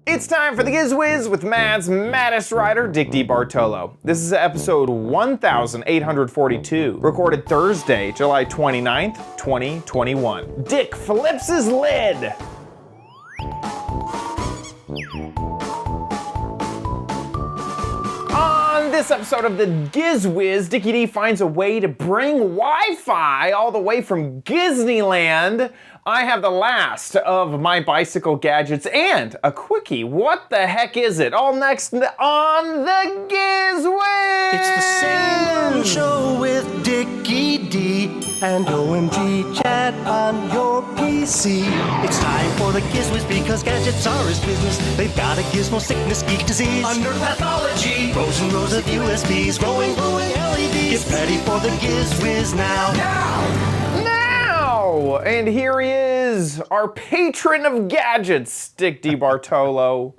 It's time for the Giz Wiz with Mad's maddest writer, Dick DeBartolo. This is episode 1842, recorded Thursday, July 29th, 2021. Dick flips his lid. On this episode of the Giz Wiz, Dickie D finds a way to bring Wi-Fi all the way from Disneyland. I have the last of my bicycle gadgets and a quickie. What the heck is it? All next on the Giz Wiz! It's the same show with Dickie D and OMG chat on your PC. It's time for the Giz Wiz because gadgets are his business. They've got a gizmo sickness, geek disease, under pathology, rows and rows of USBs, glowing LEDs. Get ready for the Giz Wiz now. And here he is, our patron of gadgets, Dick DeBartolo.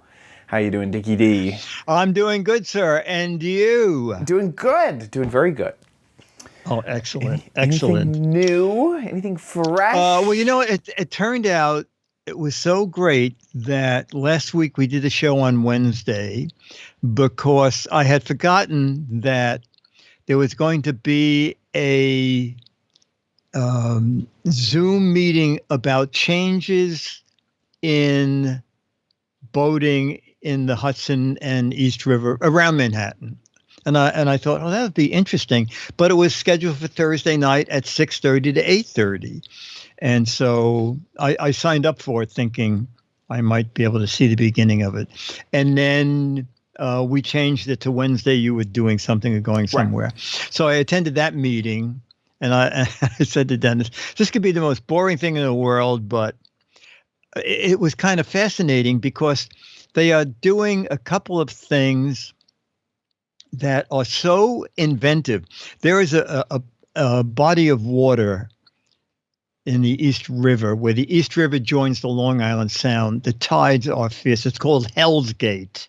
How you doing, Dickie D? I'm doing good, sir. And you? Doing good. Doing very good. Oh, excellent. Excellent. Anything new? Anything fresh? Well, you know, it turned out it was so great that last week we did a show on Wednesday because I had forgotten that there was going to be a Zoom meeting about changes in boating in the Hudson and East River around Manhattan. And I thought, oh, that would be interesting. But it was scheduled for Thursday night at 6:30 to 8:30. And so I signed up for it thinking I might be able to see the beginning of it. And then we changed it to Wednesday. You were doing something or going somewhere. Right. So I attended that meeting. And I said to Dennis, this could be the most boring thing in the world, but it was kind of fascinating because they are doing a couple of things that are so inventive. There is a body of water in the East River where the East River joins the Long Island Sound. The tides are fierce. It's called Hell's Gate.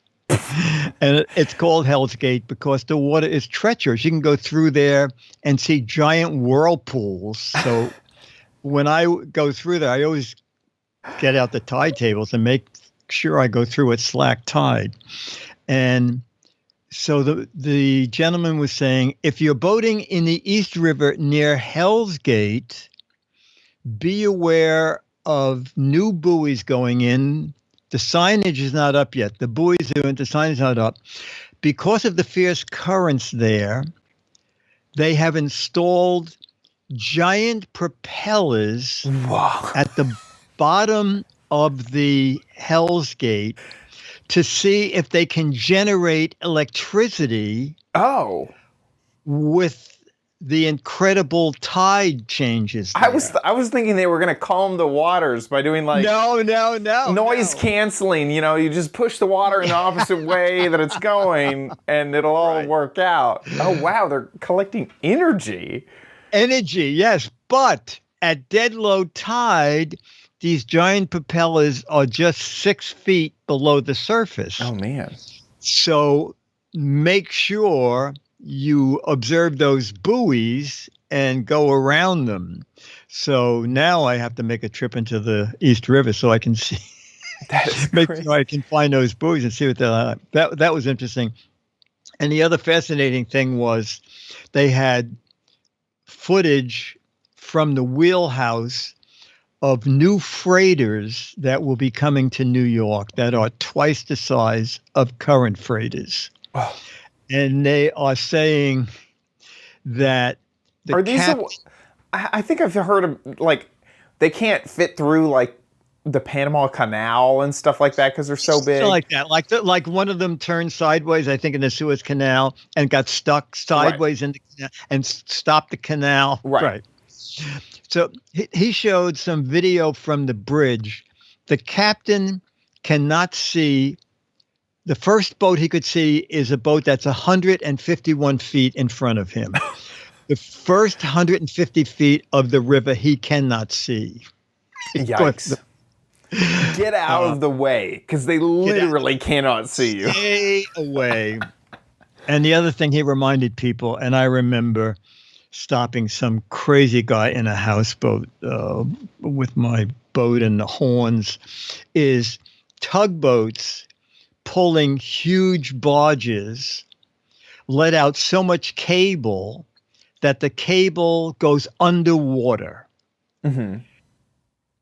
And it's called Hell's Gate because the water is treacherous. You can go through there and see giant whirlpools. So when I go through there, I always get out the tide tables and make sure I go through at slack tide. And so the gentleman was saying, if you're boating in the East River near Hell's Gate, be aware of new buoys going in. The signage is not up yet. The buoys are in, the sign is not up. Because of the fierce currents there, they have installed giant propellers at the bottom of the Hell's Gate to see if they can generate electricity with the incredible tide changes there. I was thinking they were going to calm the waters by doing like noise canceling. You know, you just push the water in the opposite way that it's going, and it'll all work out. Oh wow, they're collecting energy. Energy, yes, but at dead low tide, these giant propellers are just 6 feet below the surface. Oh man! So make sure you observe those buoys and go around them. So now I have to make a trip into the East River so I can see, make sure I can find those buoys and see what they're like. That was interesting. And the other fascinating thing was they had footage from the wheelhouse of new freighters that will be coming to New York that are twice the size of current freighters. Oh. And they are saying that I think I've heard of, like, they can't fit through, like, the Panama Canal and stuff like that because they're so big. Something like that. Like one of them turned sideways, I think, in the Suez Canal and got stuck sideways in the canal and stopped the canal. Right. So he showed some video from the bridge. The captain cannot see. The first boat he could see is a boat that's 151 feet in front of him. The first 150 feet of the river he cannot see. Yikes. Get out of the way, because they literally cannot see you. Stay away. And the other thing he reminded people, and I remember stopping some crazy guy in a houseboat with my boat and the horns, is tugboats pulling huge barges let out so much cable that the cable goes underwater. Mm-hmm.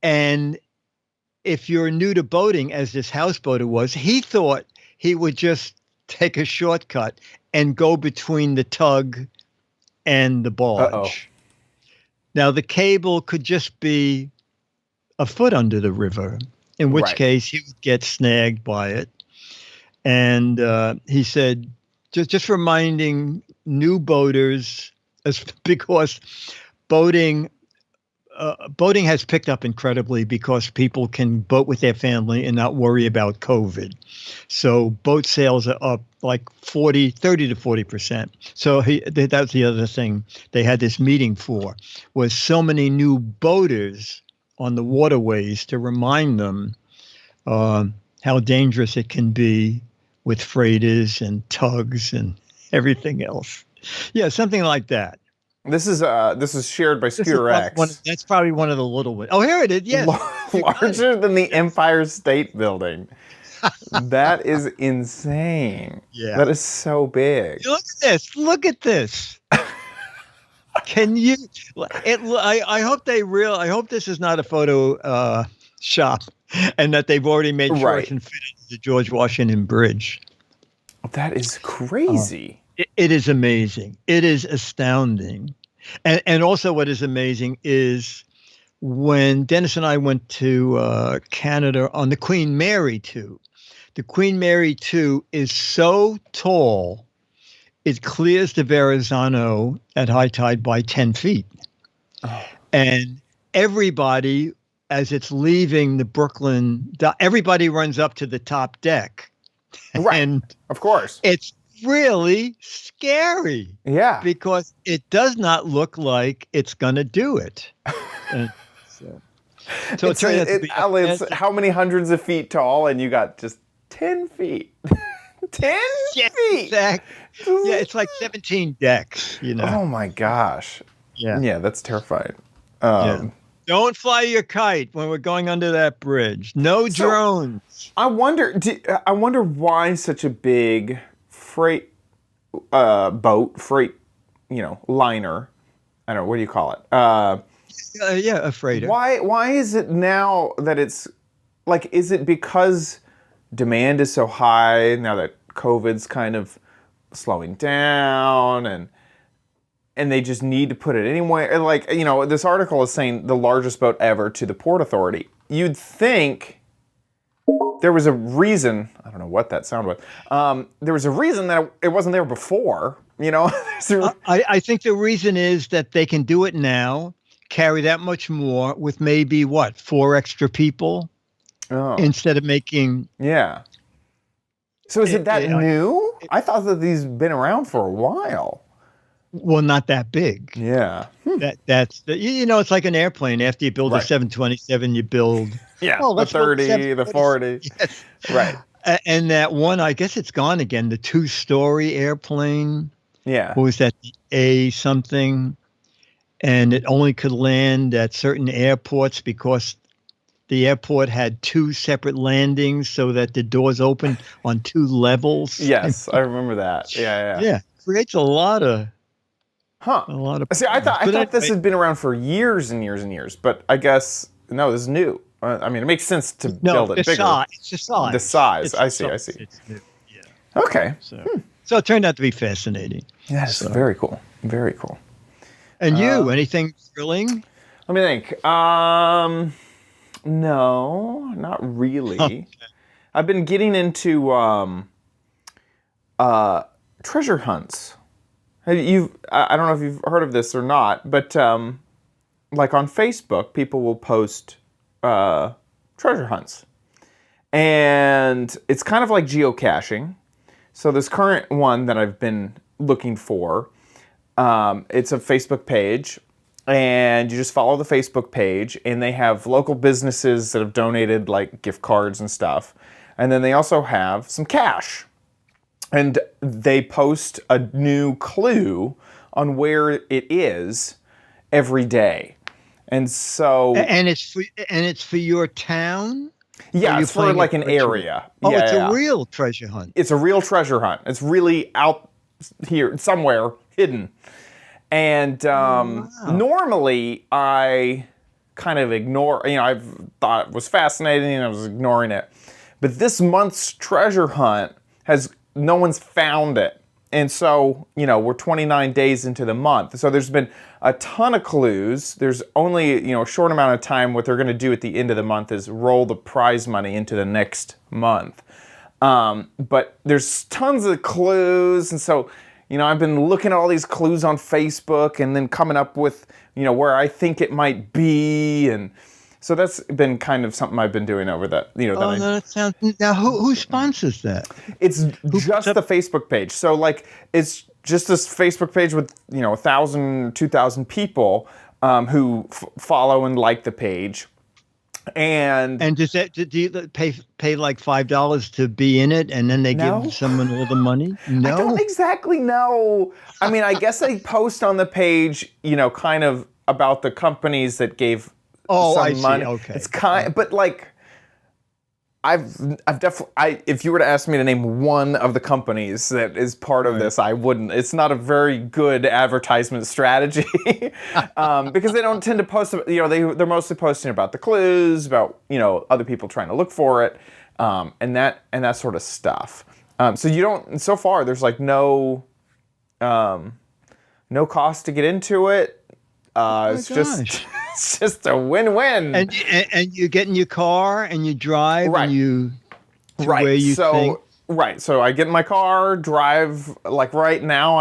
And if you're new to boating, as this houseboater was, he thought he would just take a shortcut and go between the tug and the barge. Uh-oh. Now, the cable could just be a foot under the river, in which Right. case he would get snagged by it. And he said, just reminding new boaters, because boating has picked up incredibly because people can boat with their family and not worry about COVID. So boat sales are up like 30 to 40%. So that's the other thing they had this meeting for, was so many new boaters on the waterways to remind them how dangerous it can be with freighters and tugs and everything else. Yeah, something like that. This is shared by Scooter X. That's probably one of the little ones. Oh, here it is. Yes. Larger than the Empire State Building. That is insane. Yeah. That is so big. Look at this. Look at this. Can you? I hope I hope this is not a photo shop, and that they've already made sure Right. it can fit into the George Washington Bridge. That is crazy. It is amazing. It is astounding. And also what is amazing is when Dennis and I went to Canada on the Queen Mary 2. The Queen Mary 2 is so tall, it clears the Verrazano at high tide by 10 feet. Oh. And everybody, as it's leaving the Brooklyn, everybody runs up to the top deck. Right. And Of course. it's really scary Yeah. because it does not look like it's going to do it. And so it turned out to be It's how many hundreds of feet tall, and you got just 10 feet. 10 feet. Exactly. Yeah, it's like 17 decks, Oh my gosh. Yeah. That's terrifying. Yeah. Don't fly your kite when we're going under that bridge. No drones. I wonder why such a big freight liner. I don't know, what do you call it? A freighter. Why is it now that it's like, is it because demand is so high now that COVID's kind of slowing down and they just need to put it anyway? Like, this article is saying the largest boat ever to the Port Authority. You'd think there was a reason, I don't know what that sound was, there was a reason that it wasn't there before, I think the reason is that they can do it now, carry that much more with maybe 4 extra people instead of making. Yeah. So is it that new? I thought that these been around for a while. Well, not that big. Yeah. That's it's like an airplane. After you build a 727, you build the 30, the 40. Yes. Right. And that one, I guess it's gone again. The 2-story airplane. Yeah. What was that? The A something, and it only could land at certain airports because the airport had 2 separate landings, so that the doors opened on 2 levels. Yes, I remember that. Yeah. Creates a lot of. Huh. A lot of. See, I thought this had been around for years and years and years, but I guess no, this is new. I mean, it makes sense to build it bigger. It's the size. The size. I see. It's new. Yeah. Okay. So it turned out to be fascinating. Yeah, that's very cool. Very cool. And you, anything thrilling? Let me think. No, not really. Okay. I've been getting into treasure hunts. I don't know if you've heard of this or not, but like on Facebook, people will post treasure hunts. And it's kind of like geocaching. So this current one that I've been looking for, it's a Facebook page, and you just follow the Facebook page, and they have local businesses that have donated like gift cards and stuff. And then they also have some cash. And they post a new clue on where it is every day. And so And it's for your town? Yeah, you're it's for playing like it an virtually? area. Oh, Yeah, it's yeah. a real treasure hunt. It's a real treasure hunt. It's really out here somewhere hidden. And Wow. normally I kind of ignore, I've thought it was fascinating and I was ignoring it. But this month's treasure hunt no one's found it. And so, we're 29 days into the month. So there's been a ton of clues. There's only, a short amount of time. What they're going to do at the end of the month is roll the prize money into the next month. But there's tons of clues. And so, I've been looking at all these clues on Facebook and then coming up with, where I think it might be. And so that's been kind of something I've been doing over that, Oh, that sounds. Now, who sponsors that? It's just the Facebook page. So it's just this Facebook page with, 1,000, 2,000 people who follow and like the page. And do you pay like $5 to be in it, and then they No. give someone all the money? No, I don't exactly know. I mean, I guess they post on the page, kind of about the companies that gave some I see. money. Okay. It's but I've definitely, if you were to ask me to name one of the companies that is part of this, I wouldn't. It's not a very good advertisement strategy because they don't tend to post, they're mostly posting about the clues, about, other people trying to look for it, and that sort of stuff. So far there's like no cost to get into it. It's just a win-win. And you get in your car and you drive Right. and you to Right. where you think. Right. So I get in my car, drive. Like right now,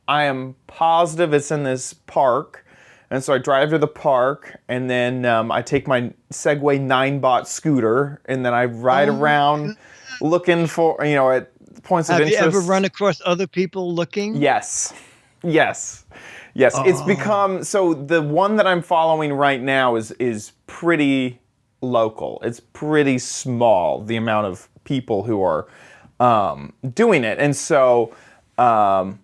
I am positive it's in this park, and so I drive to the park, and then I take my Segway 9-bot scooter, and then I ride around, looking for at points of interest. Have you ever run across other people looking? Yes. It's become so. The one that I'm following right now is pretty local. It's pretty small, the amount of people who are doing it, and so I'll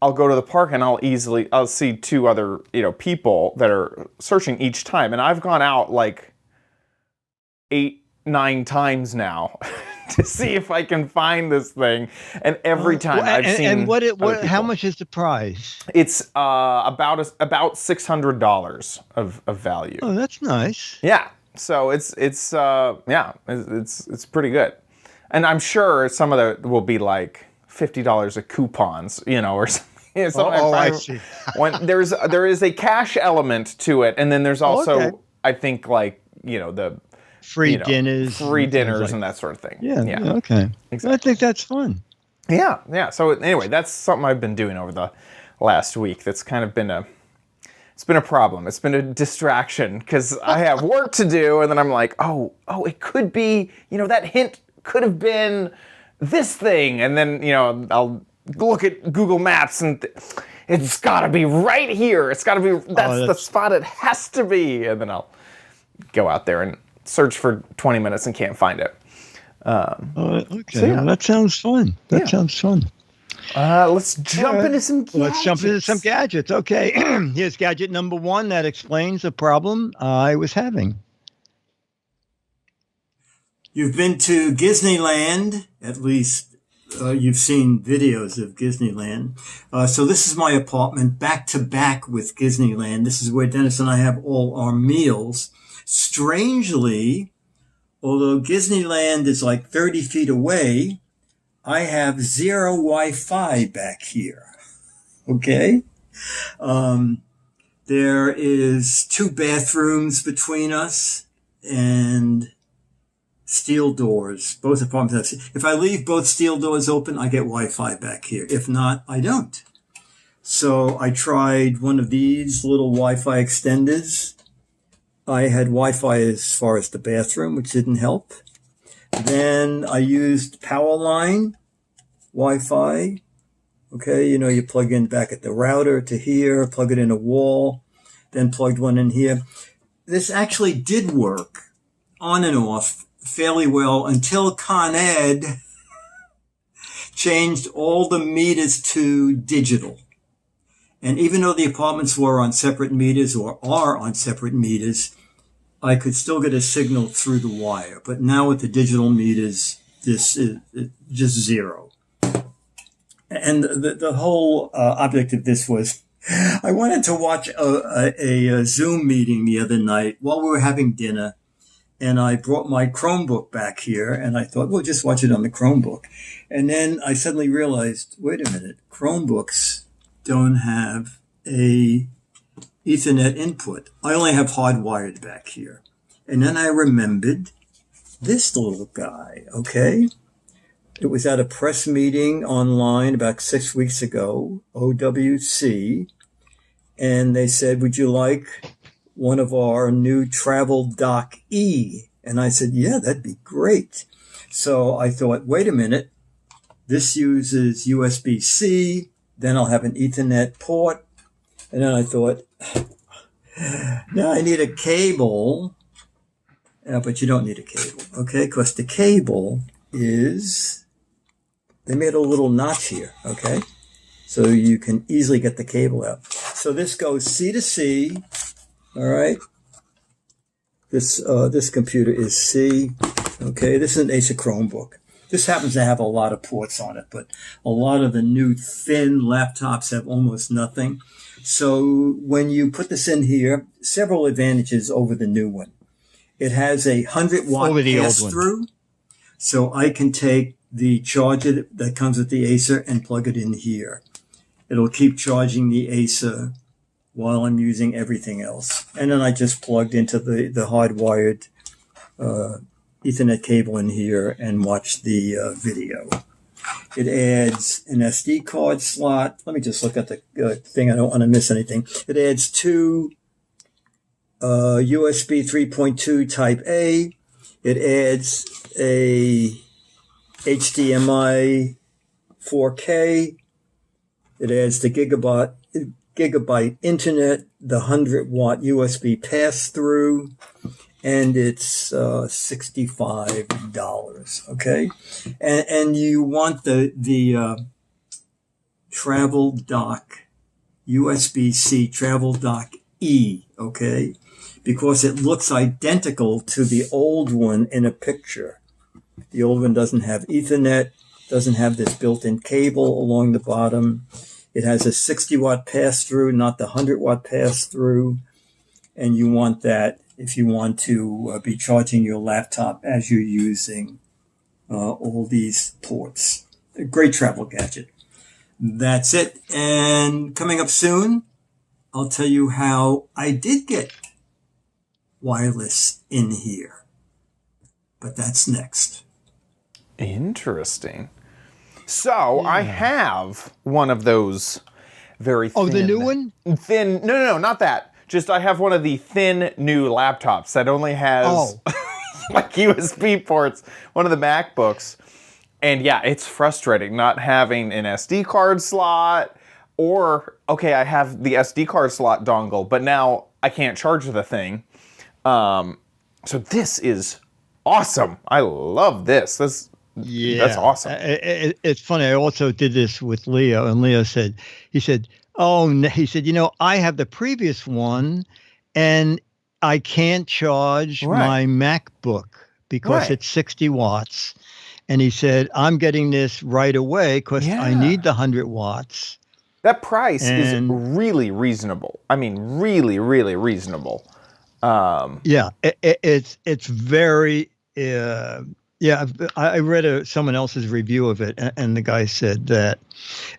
go to the park and I'll see two other people that are searching each time, and I've gone out like 8-9 times now. To see if I can find this thing, and every time I've seen. And other how people. much is the prize? It's about $600 of value. Oh, that's nice. Yeah, so it's pretty good, and I'm sure some of it will be like $50 of coupons, or something. I see. When there is a cash element to it, and then there's also Okay. I think the Free dinners. and that sort of thing. Yeah. Okay. Exactly. I think that's fun. Yeah. So anyway, that's something I've been doing over the last week. That's kind of been a problem. It's been a distraction because I have work to do, and then I'm like, oh, it could be, that hint could have been this thing, and then I'll look at Google Maps and it's got to be right here. It's got to be that's the spot it has to be, and then I'll go out there and search for 20 minutes and can't find it. Okay. So, yeah. Well, that sounds fun. Sounds fun. Let's jump into some gadgets. Let's jump into some gadgets. Okay. Here's gadget number 1 that explains a problem I was having. You've been to Disneyland, at least you've seen videos of Disneyland. So this is my apartment back to back with Disneyland. This is where Dennis and I have all our meals. Strangely, although Disneyland is like 30 feet away, I have zero Wi-Fi back here. Okay? There is 2 bathrooms between us and steel doors. Both apartments have. If I leave both steel doors open, I get Wi-Fi back here. If not, I don't. So I tried one of these little Wi-Fi extenders. I had Wi-Fi as far as the bathroom, which didn't help. Then I used Powerline Wi-Fi. Okay, you plug in back at the router to here, plug it in a wall, then plugged one in here. This actually did work on and off fairly well until Con Ed changed all the meters to digital. And even though the apartments were on separate meters or are on separate meters, I could still get a signal through the wire. But now with the digital meters, this is just zero. And the whole object of this was, I wanted to watch a Zoom meeting the other night while we were having dinner. And I brought my Chromebook back here, and I thought, well, just watch it on the Chromebook. And then I suddenly realized, wait a minute, Chromebooks don't have a Ethernet input. I only have hardwired back here. And then I remembered this little guy, okay? It was at a press meeting online about 6 weeks ago, OWC, and they said, would you like one of our new Travel Dock E? And I said, yeah, that'd be great. So I thought, wait a minute, this uses USB-C, then I'll have an Ethernet port. And then I thought, now I need a cable. But you don't need a cable, okay? Because the cable is, they made a little notch here, okay? So you can easily get the cable out. So this goes C to C, all right? This computer is C, okay? This is an Acer Chromebook. This happens to have a lot of ports on it, but a lot of the new thin laptops have almost nothing. So when you put this in here, several advantages over the new one. It has a 100-watt pass-through, so I can take the charger that comes with the Acer and plug it in here. It'll keep charging the Acer while I'm using everything else. And then I just plugged into the hardwired Ethernet cable in here and watch the video. It adds an SD card slot. Let me just look at the thing. I don't want to miss anything. It adds two USB 3.2 Type A. It adds a HDMI 4K. It adds the gigabyte internet, the 100-watt USB pass-through, and it's $65. Okay, and you want the Travel Dock USB-C Travel Dock E. Okay, because it looks identical to the old one in a picture. The old one doesn't have Ethernet, doesn't have this built-in cable along the bottom. It has a 60-watt pass-through, not the 100-watt pass-through. And you want that if you want to be charging your laptop as you're using all these ports. A great travel gadget. That's it. And coming up soon, I'll tell you how I did get wireless in here. But that's next. Interesting. So I have one of those very thin. Oh, the new one? Thin. No, not that. Just I have one of the thin new laptops that only has like USB ports, one of the MacBooks. And yeah, it's frustrating not having an SD card slot or, okay, I have the SD card slot dongle, but now I can't charge the thing. So this is awesome. I love this. Yeah, that's awesome. It's funny. I also did this with Leo, and Leo said, he said, I have the previous one, and I can't charge my MacBook because it's 60 watts. And he said, I'm getting this right away because I need the 100 watts. That price is really reasonable. I mean, really, really reasonable. It's very. I read someone else's review of it, and the guy said that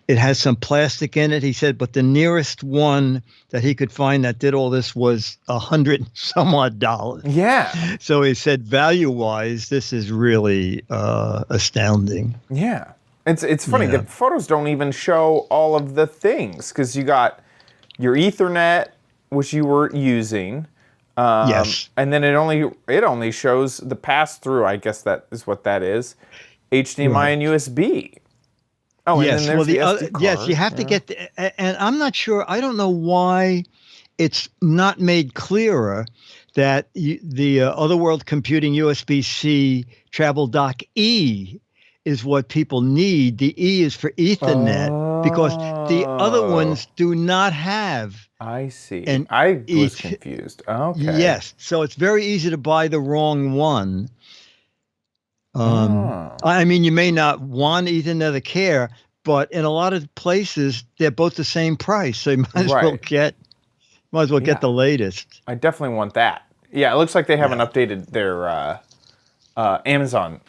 it has some plastic in it. He said, but the nearest one that he could find that did all this was $100 some odd. Yeah. So he said, value-wise, this is really astounding. Yeah. It's funny. The photos don't even show all of the things because you got your Ethernet, which you were using. Yes. And then it only shows the pass-through, I guess that is what that is, HDMI and USB. Oh, yes. And then there's the SD card. Yes, you have to get and I'm not sure, I don't know why it's not made clearer that the Otherworld Computing USB-C Travel Dock E is what people need. The E is for Ethernet because the other ones do not have I see. an I was ET. confused. Okay. Yes, so it's very easy to buy the wrong one. I mean, you may not want Ethernet or care, but in a lot of places, they're both the same price. So you might as well get the latest. I definitely want that. Yeah, it looks like they haven't updated their Amazon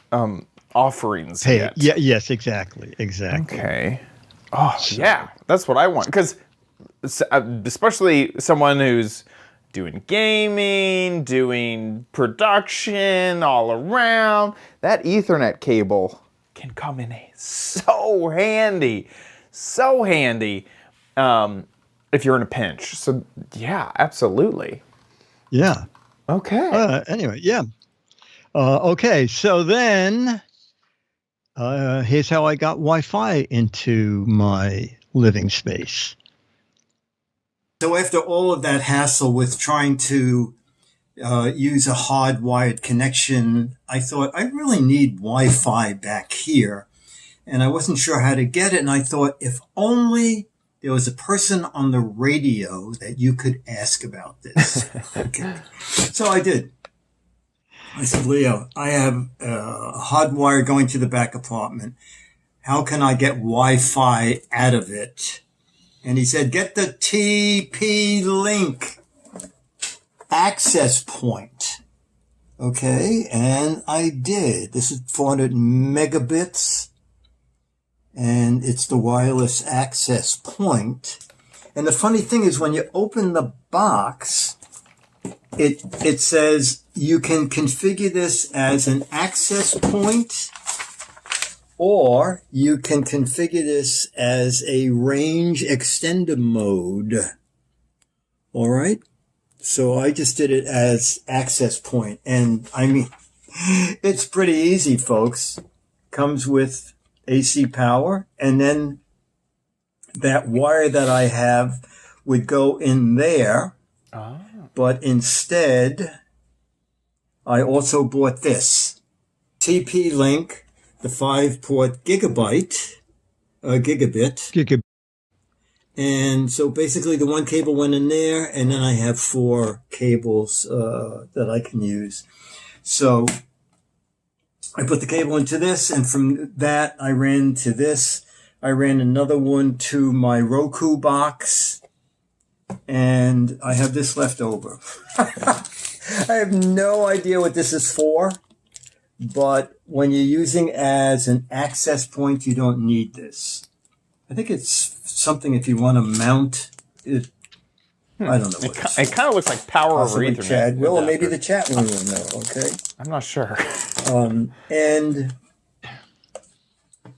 offerings yet. Yeah, yes, exactly. Okay. Oh, yeah, that's what I want. Because especially someone who's doing gaming, doing production all around, that Ethernet cable can come in so handy. So handy if you're in a pinch. So, yeah, absolutely. Yeah. Okay. Anyway, yeah. Okay, so then here's how I got Wi-Fi into my living space. So after all of that hassle with trying to use a hardwired connection, I thought I really need Wi-Fi back here. And I wasn't sure how to get it. And I thought if only there was a person on the radio that you could ask about this. Okay. So I did. I said, Leo, I have a hardwire going to the back apartment. How can I get Wi-Fi out of it? And he said, get the TP-Link access point. Okay, and I did. This is 400 megabits, and it's the wireless access point. And the funny thing is when you open the box, it says you can configure this as an access point, or you can configure this as a range extender mode. All right. So I just did it as access point. And I mean, it's pretty easy, folks. Comes with AC power. And then that wire that I have would go in there. But instead, I also bought this TP-Link, the 5-port gigabit. And so basically the one cable went in there, and then I have 4 cables that I can use. So I put the cable into this, and from that I ran to this. I ran another one to my Roku box, and I have this left over. I have no idea what this is for, but when you're using as an access point, you don't need this. I think it's something if you want to mount it. I don't know. It kind of looks like power over Ethernet. Chad will, or maybe the chat room will know. Okay. I'm not sure. And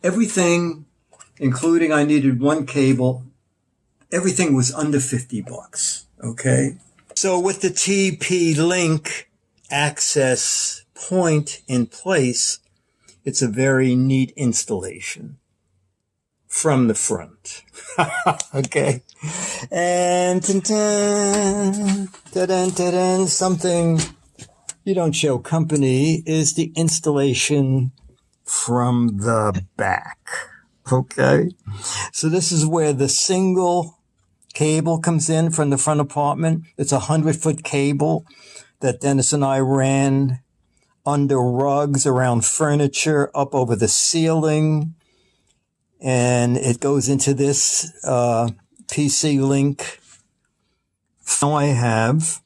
everything, including I needed one cable, everything was under $50. Okay. So with the TP-Link access point in place, it's a very neat installation. From the front. Okay. And something you don't show company is the installation from the back. Okay. So this is where the single cable comes in from the front apartment. It's a 100-foot cable that Dennis and I ran under rugs, around furniture, up over the ceiling. And it goes into this PC Link. Now I have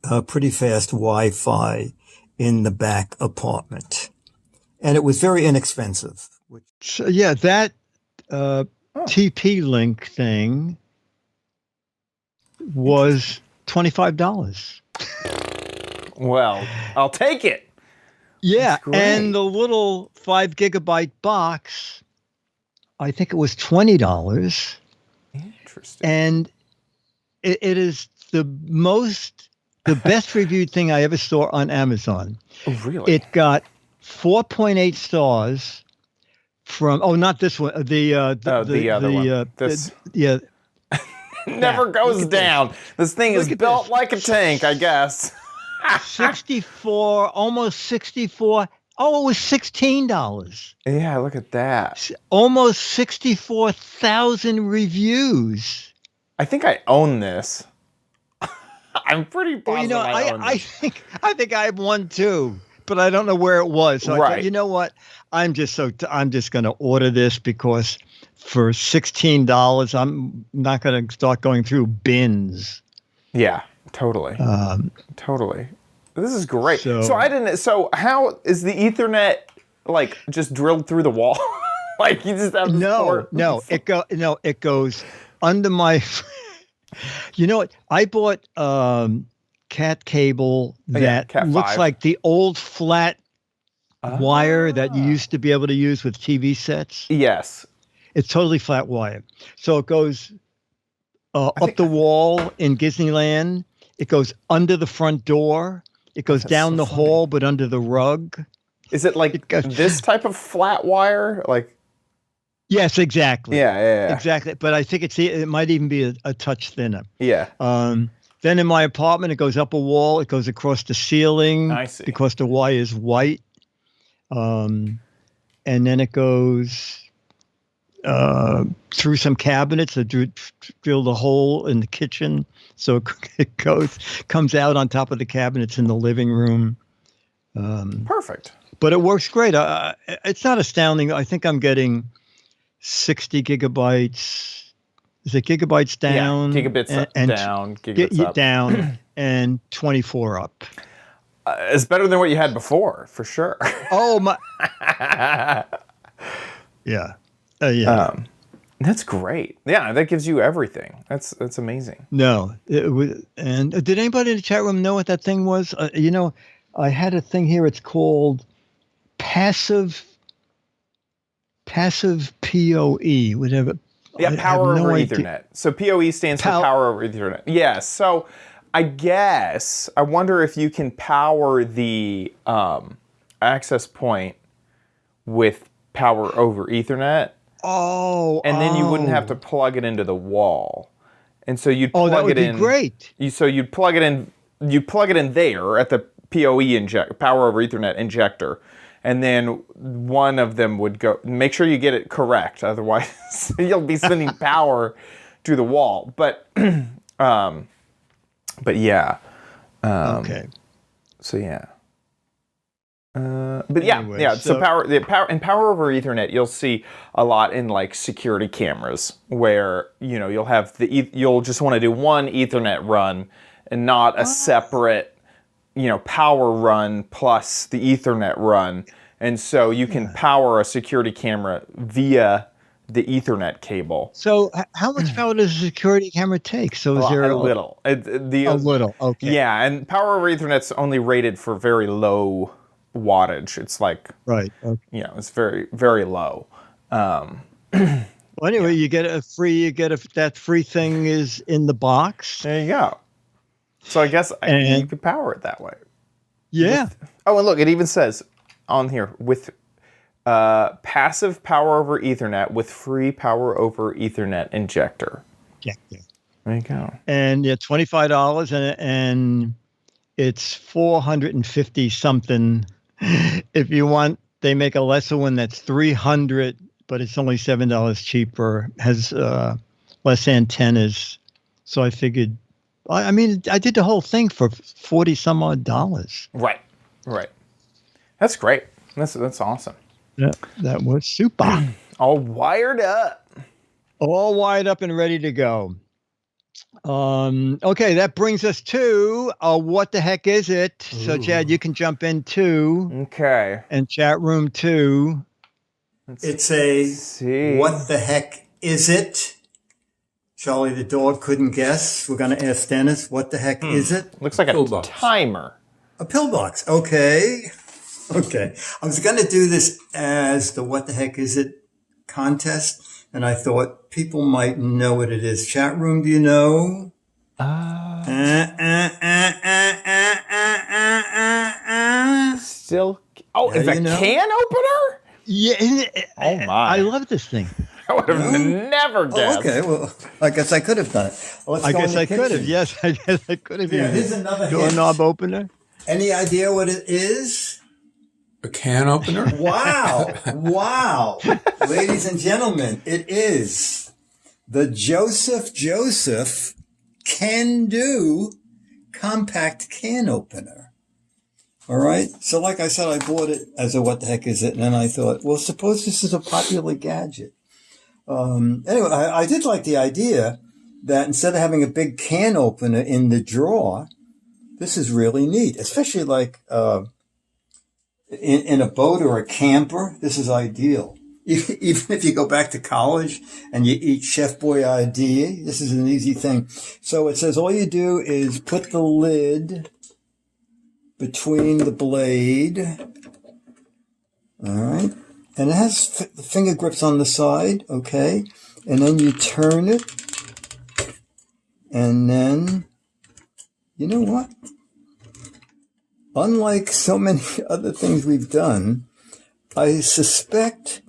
a pretty fast Wi-Fi in the back apartment. And it was very inexpensive. So, yeah, that TP-Link thing was $25. Well, I'll take it. Yeah, and the little 5 gigabyte box, I think it was $20. Interesting. And it is the best reviewed thing I ever saw on Amazon. Oh, really? It got 4.8 stars from, not this one, the other one. This never goes down. This thing is built like a tank, I guess. 64, almost 64 Oh, it was $16. Yeah, look at that. Almost 64,000 reviews. I think I own this. I'm pretty Well, positive I own I this. think I have one too, but I don't know where it was. So I Right. thought, you know what? I'm just going to order this because for $16, I'm not going to start going through bins. Yeah, totally. Totally. This is great. So how is the Ethernet like just drilled through the wall? Like you just have this port? It goes under my. You know what? I bought cat cable that Cat looks 5. like the old flat wire that you used to be able to use with TV sets. Yes. It's totally flat wire. So it goes up the wall in Disneyland. It goes under the front door. It goes down the hall, but under the rug. Is it like this type of flat wire? Like. Yes, exactly. Yeah. Exactly. But I think it might even be a touch thinner. Yeah. Then in my apartment, it goes up a wall. It goes across the ceiling. I see. Because the wire is white. And then it goes through some cabinets that drill the hole in the kitchen. So it comes out on top of the cabinets in the living room. Perfect. But it works great. It's not astounding. I think I'm getting 60 gigabytes. Is it gigabytes down? Yeah, gigabits down, gigabits up. Down, and 24 up. It's better than what you had before, for sure. Oh, my. Yeah. Yeah. That's great. Yeah, that gives you everything. That's amazing. No. And did anybody in the chat room know what that thing was? I had a thing here. It's called passive PoE, whatever. Yeah, power over Ethernet. So PoE stands for power over Ethernet. Yeah, so I wonder if you can power the access point with power over Ethernet. And then you wouldn't have to plug it into the wall. And so you'd plug that would it in. Be great. So you'd plug it in. You plug it in there at the PoE power over Ethernet injector, and then one of them would go. Make sure you get it correct, otherwise you'll be sending power to the wall. But yeah. Okay. So yeah. But yeah, Anyway, yeah. So power over Ethernet, you'll see a lot in like security cameras, where you'll have you'll just want to do one Ethernet run and not a separate power run plus the Ethernet run, and so you can power a security camera via the Ethernet cable. So how much power does a security camera take? So is there a little? A little. Okay. Yeah, and power over Ethernet's only rated for very low wattage. It's like right. Okay. It's very, very low. Well, anyway, you get that free thing is in the box. There you go. So I guess you could power it that way. Yeah. And look, it even says on here with passive power over Ethernet with free power over Ethernet injector. Yeah. There you go. And $25 and it's 450 something. If you want, they make a lesser one that's 300, but it's only $7 cheaper. Has less antennas. So I figured. I mean, I did the whole thing for $40 some odd. Right. That's great. That's awesome. Yeah, that was super. All wired up. All wired up and ready to go. Okay, that brings us to what the heck is it? Ooh. So, Chad, you can jump in too. Okay. And chat room too. It's what the heck is it? Charlie the dog couldn't guess. We're going to ask Dennis, what the heck is it? Looks like a timer. A pillbox. Okay. I was going to do this as the what the heck is it contest, and I thought people might know what it is. Chat room, do you know? Still. Oh, it's a can opener? Yeah. Oh, my. I love this thing. I would have never guessed. Okay, well, I guess I could have done it. I guess I could have. Yes, I guess I could have. Yeah, here's another doorknob opener. Any idea what it is? A can opener? Wow. Wow. Ladies and gentlemen, it is the Joseph Can Do compact can opener. All right. So like I said, I bought it as a what the heck is it? And then I thought, well, suppose this is a popular gadget. Anyway, I did like the idea that instead of having a big can opener in the drawer, this is really neat, especially like in a boat or a camper. This is ideal. Even if you go back to college and you eat Chef Boyardee, this is an easy thing. So it says all you do is put the lid between the blade. All right. And it has finger grips on the side. Okay. And then you turn it. And then, you know what? Unlike so many other things we've done, I suspect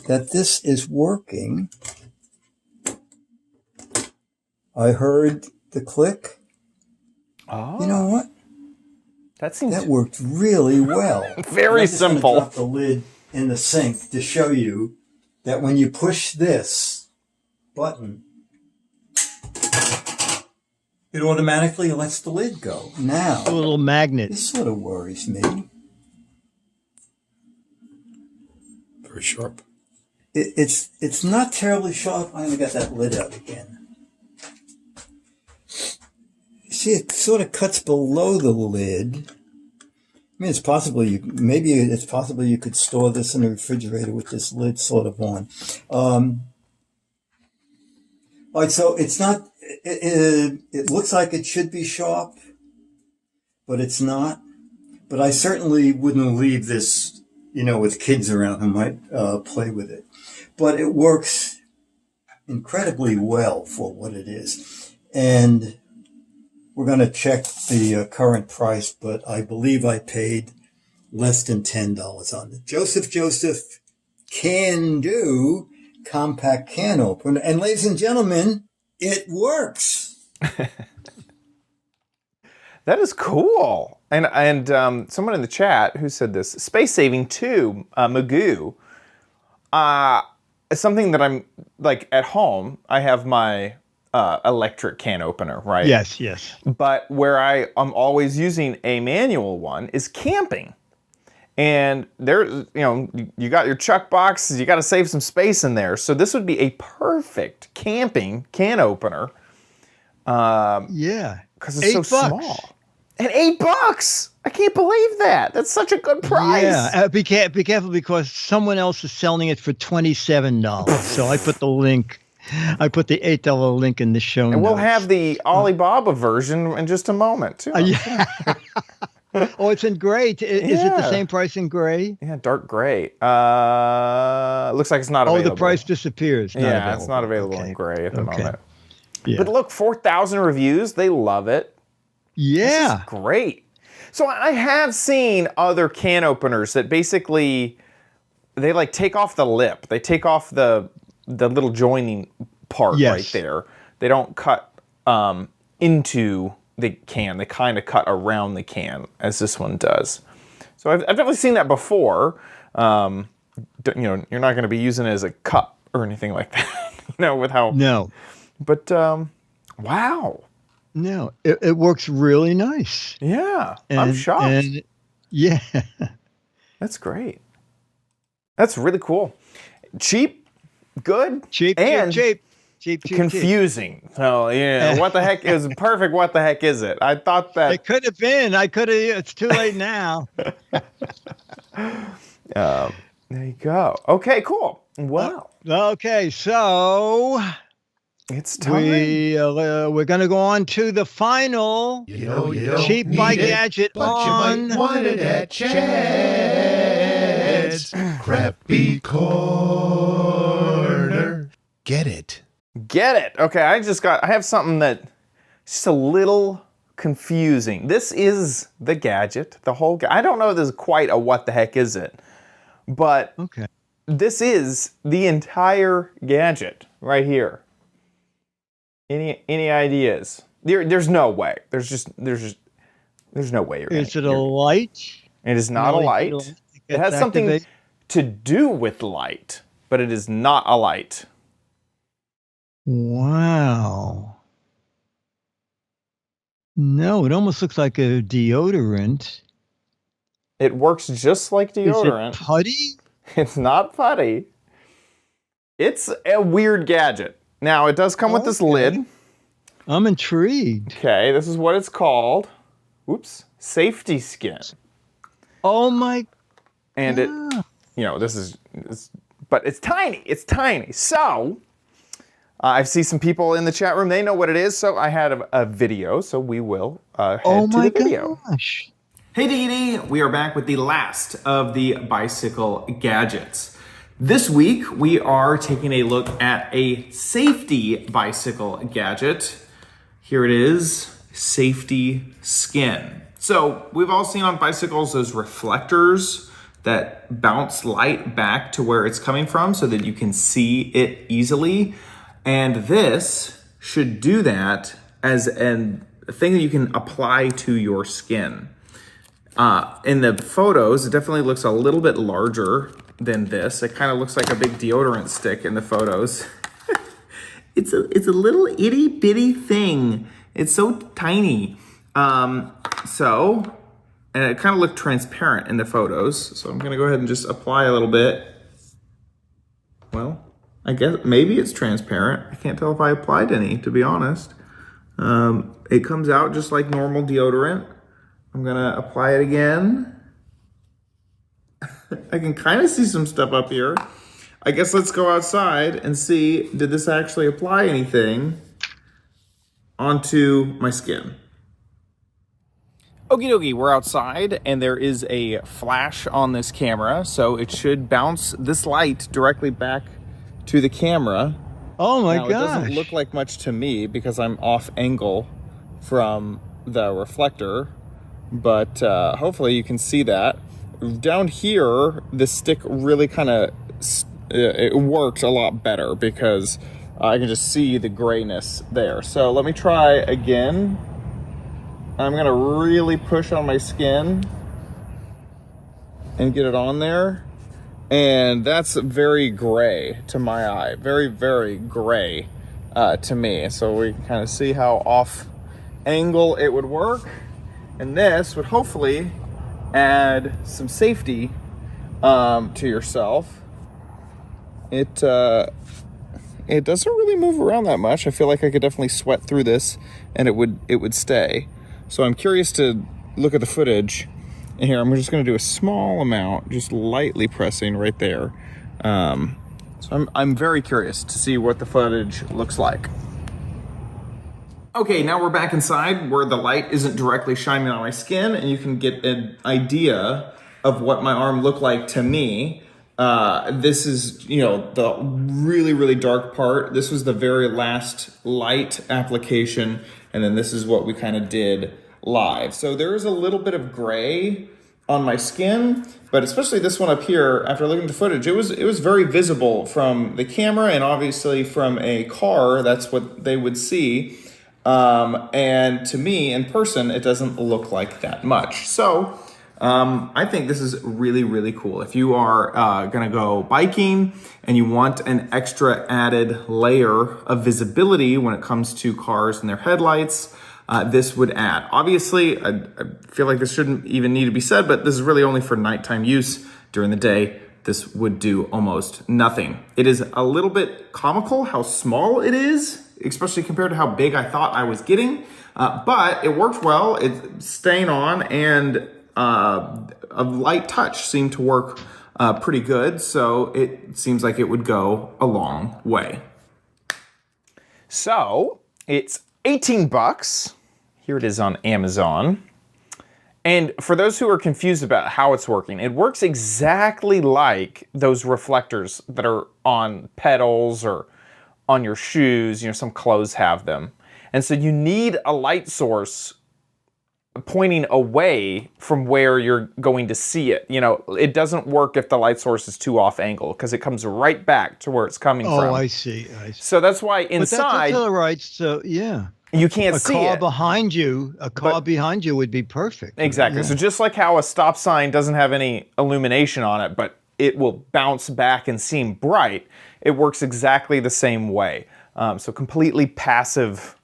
that this is working. I heard the click. Oh. You know what? That worked really well. Very simple. I'm just gonna drop the lid in the sink to show you that when you push this button, it automatically lets the lid go. Now, A little magnet. this sort of worries me. Very sharp. It's not terribly sharp. I'm gonna get that lid out again. See, it sort of cuts below the lid. I mean, it's possible you could store this in the refrigerator with this lid sort of on. All right, so it's not. It looks like it should be sharp, but it's not. But I certainly wouldn't leave this, with kids around who might play with it. But it works incredibly well for what it is. And we're going to check the current price, but I believe I paid less than $10 on it. Joseph Can Do compact can opener. And ladies and gentlemen, it works. That is cool. And someone in the chat who said this, space saving too, Magoo. Something that I'm like at home, I have my electric can opener, right? Yes. But where I'm always using a manual one is camping. And there, you got your chuck boxes, you got to save some space in there. So this would be a perfect camping can opener. Yeah. Because it's so small. And $8! I can't believe that. That's such a good price. Yeah. Be careful because someone else is selling it for $27. So I put the link. I put the $8 link in the show notes. And we'll have the Alibaba version in just a moment, too. Yeah. Oh, it's in gray. Is it the same price in gray? Yeah, dark gray. Looks like it's not available. Oh, the price disappears. It's not available in gray at the moment. Yeah. But look, 4,000 reviews. They love it. Yeah. This is great. So I have seen other can openers that basically, they like take off the lip. They take off the little joining part right there. They don't cut into the can. They kind of cut around the can, as this one does. So I've definitely seen that before. You're not going to be using it as a cup or anything like that. With how... No. But, wow. No, it works really nice. Yeah, I'm shocked. Yeah. That's great. That's really cool. Cheap, good, cheap. Confusing. So, what the heck is perfect? What the heck is it? I thought that... It could have been. It's too late now. There you go. Okay, cool. Wow. Okay, so... It's time. We're going to go on to the final cheap buy gadget but you might want it at Chad's Crappy Corner. Get it. Okay, I have something that's just a little confusing. This is the gadget, the whole I don't know if this is quite a what the heck is it, but this is the entire gadget right here. Any ideas? There's no way. There's no way you're Is it a light? It is not a light. It has something to do with light, but it is not a light. Wow. No, it almost looks like a deodorant. It works just like deodorant. Is it putty? It's not putty. It's a weird gadget. Now, it does come with this lid. I'm intrigued. Okay, this is what it's called. Oops. Safety skin. Oh my. And it, this is, but it's tiny. It's tiny. So, I see some people in the chat room. They know what it is. So I had a video. So we will head to the video. Gosh. Hey Dee, we are back with the last of the bicycle gadgets. This week, we are taking a look at a safety bicycle gadget. Here it is, safety skin. So we've all seen on bicycles those reflectors that bounce light back to where it's coming from so that you can see it easily. And this should do that as a thing that you can apply to your skin. In the photos, it definitely looks a little bit larger than this. It kind of looks like a big deodorant stick in the photos. It's a little itty bitty thing. It's so tiny. And it kind of looked transparent in the photos. So I'm gonna go ahead and just apply a little bit. Well, I guess maybe it's transparent. I can't tell if I applied any, to be honest. It comes out just like normal deodorant. I'm gonna apply it again. I can kind of see some stuff up here. I guess let's go outside and see, did this actually apply anything onto my skin? Okie dokie, we're outside and there is a flash on this camera, so it should bounce this light directly back to the camera. Oh my gosh. It doesn't look like much to me because I'm off angle from the reflector, but hopefully you can see that. Down here, the stick really kind of, it worked a lot better because I can just see the grayness there. So let me try again. I'm gonna really push on my skin and get it on there. And that's very gray to my eye. Very, very gray to me. So we can kind of see how off angle it would work. And this would hopefully add some safety to yourself. It doesn't really move around that much. I feel like I could definitely sweat through this and it would stay. So I'm curious to look at the footage. And here, I'm just gonna do a small amount, just lightly pressing right there. So I'm very curious to see what the footage looks like. Okay, now we're back inside where the light isn't directly shining on my skin and you can get an idea of what my arm looked like to me. This is, the really, really dark part. This was the very last light application. And then this is what we kind of did live. So there is a little bit of gray on my skin, but especially this one up here, after looking at the footage, it was very visible from the camera and obviously from a car. That's what they would see. And to me in person, it doesn't look like that much. So I think this is really, really cool. If you are gonna go biking and you want an extra added layer of visibility when it comes to cars and their headlights, this would add. Obviously, I feel like this shouldn't even need to be said, but this is really only for nighttime use. During the day, this would do almost nothing. It is a little bit comical how small it is, especially compared to how big I thought I was getting, but it worked well. It's staying on, and a light touch seemed to work pretty good, so it seems like it would go a long way. So it's 18 bucks. Here it is on Amazon. And for those who are confused about how it's working, it works exactly like those reflectors that are on pedals or on your shoes. Some clothes have them. And so you need a light source pointing away from where you're going to see it. It doesn't work if the light source is too off angle because it comes right back to where it's coming from. Oh, I see. So that's why inside. But that's all right. So yeah. You can't A see car it. behind you, would be perfect. Exactly. Yeah. So just like how a stop sign doesn't have any illumination on it, but it will bounce back and seem bright, it works exactly the same way. So completely passive.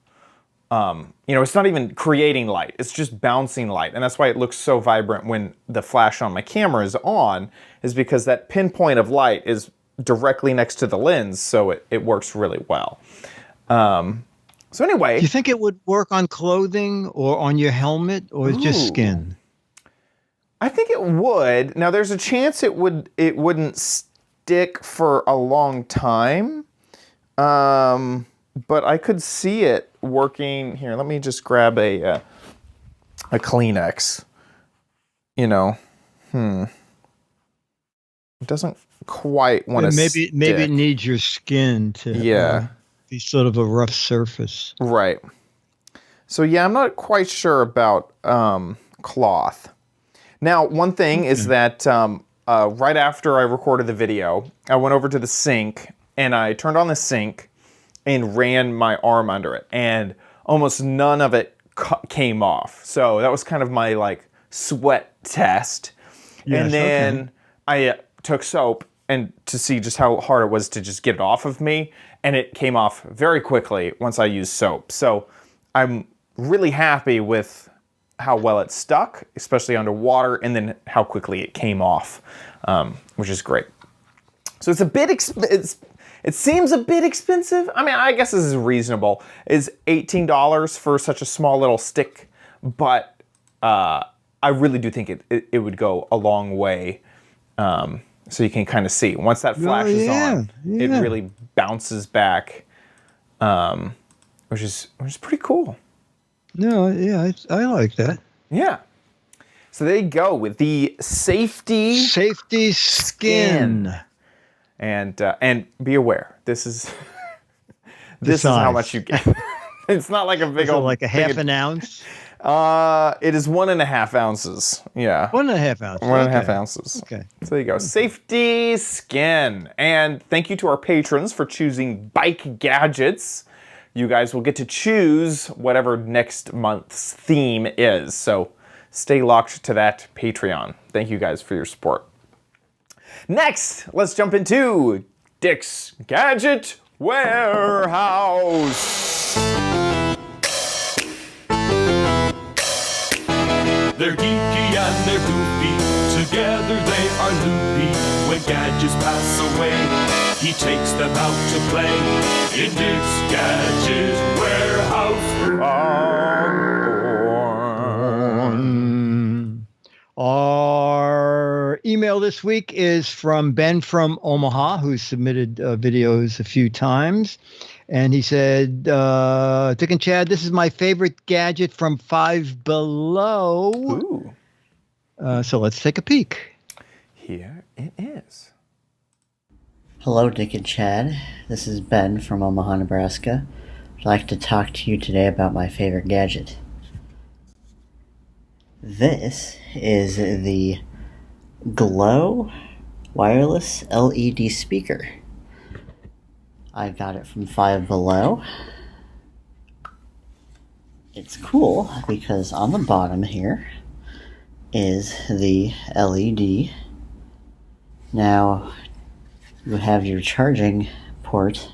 It's not even creating light. It's just bouncing light. And that's why it looks so vibrant when the flash on my camera is on, is because that pinpoint of light is directly next to the lens, so it works really well. So anyway. Do you think it would work on clothing or on your helmet, or just skin? I think it would. Now there's a chance it wouldn't stick for a long time. But I could see it working. Here, let me just grab a Kleenex. It doesn't quite want to Maybe it needs your skin to be sort of a rough surface. Right. So yeah, I'm not quite sure about cloth. Now, one thing is that right after I recorded the video, I went over to the sink and I turned on the sink and ran my arm under it, and almost none of it came off. So that was kind of my sweat test. Yes, and then I took soap and to see just how hard it was to just get it off of me, and it came off very quickly once I used soap. So I'm really happy with how well it stuck, especially underwater, and then how quickly it came off, which is great. So it's a bit it seems a bit expensive. I mean, I guess this is reasonable. It's $18 for such a small little stick, but I really do think it would go a long way. So you can kind of see once that flash is on, it really bounces back, which is pretty cool. No, yeah, I like that. Yeah. So there you go with the safety skin. And be aware, this is how much you get. It's not like a big old, like a half an ounce. It is 1.5 ounces. Yeah, 1.5 ounces. 1.5 ounces. Okay. So there you go. Safety skin, and thank you to our patrons for choosing bike gadgets. You guys will get to choose whatever next month's theme is. So stay locked to that Patreon. Thank you guys for your support. Next, let's jump into Dick's Gadget Warehouse. They're geeky and they're goofy, together they are loopy. When gadgets pass away, he takes them out to play in Dick's Gadget Warehouse. Our email this week is from Ben from Omaha, who submitted videos a few times. And he said, Dick and Chad, this is my favorite gadget from Five Below. Ooh. So let's take a peek. Here it is. Hello, Dick and Chad. This is Ben from Omaha, Nebraska. I'd like to talk to you today about my favorite gadget. This is the Glow wireless LED speaker. I got it from Five Below. It's cool because on the bottom here is the LED. Now you have your charging port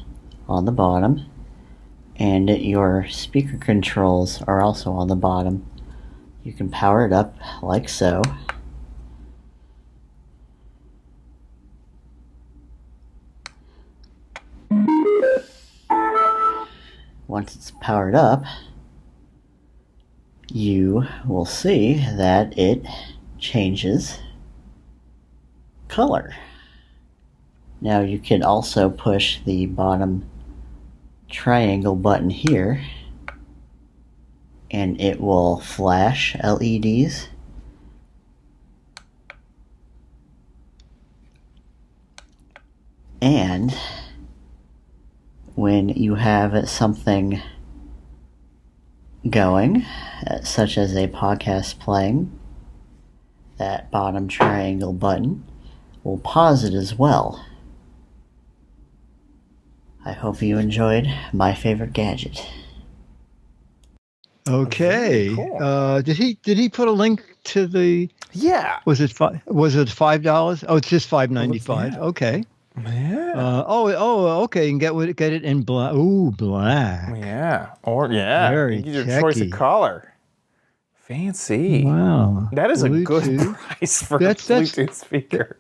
on the bottom, and your speaker controls are also on the bottom. You can power it up like so. Once it's powered up, you will see that it changes color. Now you can also push the bottom triangle button here and it will flash LEDs. And when you have something going, such as a podcast playing, that bottom triangle button will pause it as well. I hope you enjoyed my favorite gadget. Okay. Cool. Did he put a link to the? Yeah. Was it $5? Oh, it's just $5.95. Yeah. Okay. Yeah. Okay. You can get it in black. Ooh, black. Yeah. Or yeah. Very You get your choice of techy. color. Fancy. Wow. That is a good Bluetooth. price for That's- a Bluetooth speaker.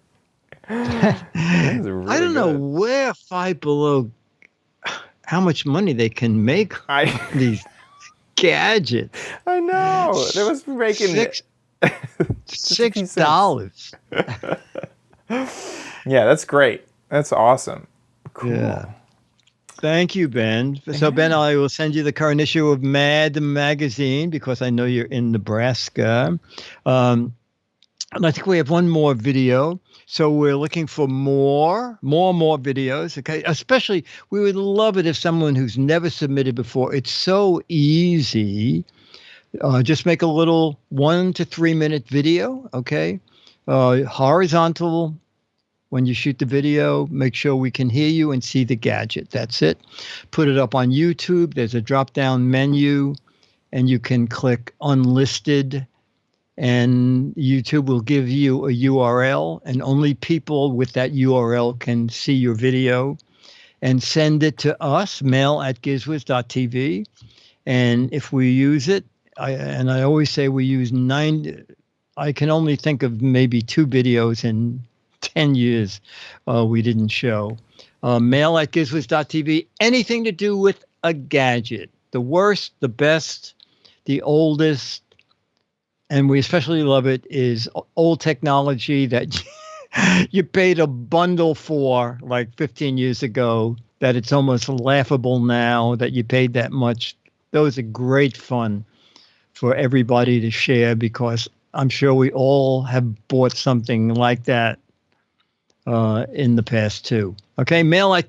That is really I don't know good. where Five Below, how much money they can make I these gadgets. I know. They must be making Six- just a few cents. $6. Yeah, that's great. That's awesome. Cool. Yeah. Thank you, Ben. So, Ben, I will send you the current issue of Mad magazine because I know you're in Nebraska. And I think we have one more video. So we're looking for more videos. Okay. Especially, we would love it if someone who's never submitted before. It's so easy. Just make a little 1 to 3 minute video. Okay. Horizontal. When you shoot the video, make sure we can hear you and see the gadget. That's it. Put it up on YouTube. There's a drop-down menu, and you can click unlisted, and YouTube will give you a URL, and only people with that URL can see your video. And send it to us, mail@gizwiz.tv. And if we use it, I always say we use 9. I can only think of maybe 2 videos in 10 years we didn't show. Mail@gizwiz.tv. Anything to do with a gadget. The worst, the best, the oldest, and we especially love it, is old technology that you paid a bundle for like 15 years ago, that it's almost laughable now that you paid that much. Those are great fun for everybody to share because I'm sure we all have bought something like that in the past too. Okay, mail at